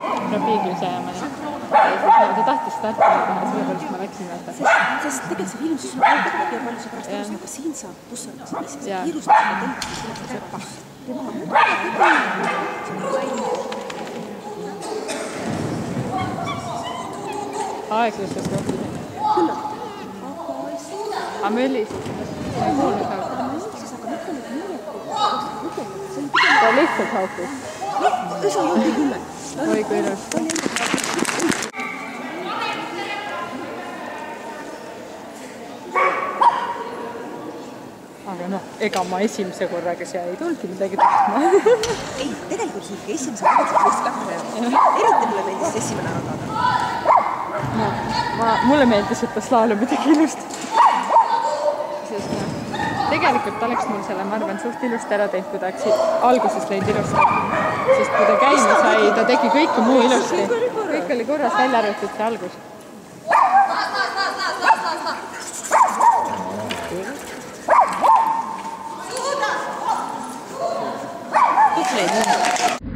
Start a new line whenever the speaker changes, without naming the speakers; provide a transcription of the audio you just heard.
Piiglis jääma. Ta tahtis startida teha, sellepärast ma läksin vaata.
Sest tegelikult see film siis on algab läbi ja palju see pärast arust, aga siin saab bussardus ise. See kiirustab ja tõmbab, siis tuleb pah.
Aeglustas rohkem.
Küll on.
Aga möllisid. Ma ei kuulnud haukus. Ta lihtsalt haukus.
See on hauki küll.
Oi kui ilus. Aga noh, ega ma esimese korraga siia ei tulnud midagi tahtma.
Ei, tegelikult see ikka esimese korraga võist lähme. Eriti mulle meeldis esimene ära taada.
Mulle meeldis, et ta slaalumi tegi ilusti. Sest tegelikult oleks mul selle, ma arvan, suht ilusti ära teinud, kui ta alguses lõid ilusti. Sest kui ta käima sai, ta tegi kõike muu ilusti. Kõik oli korras, välja arvatud see algus.
Kõik lõid.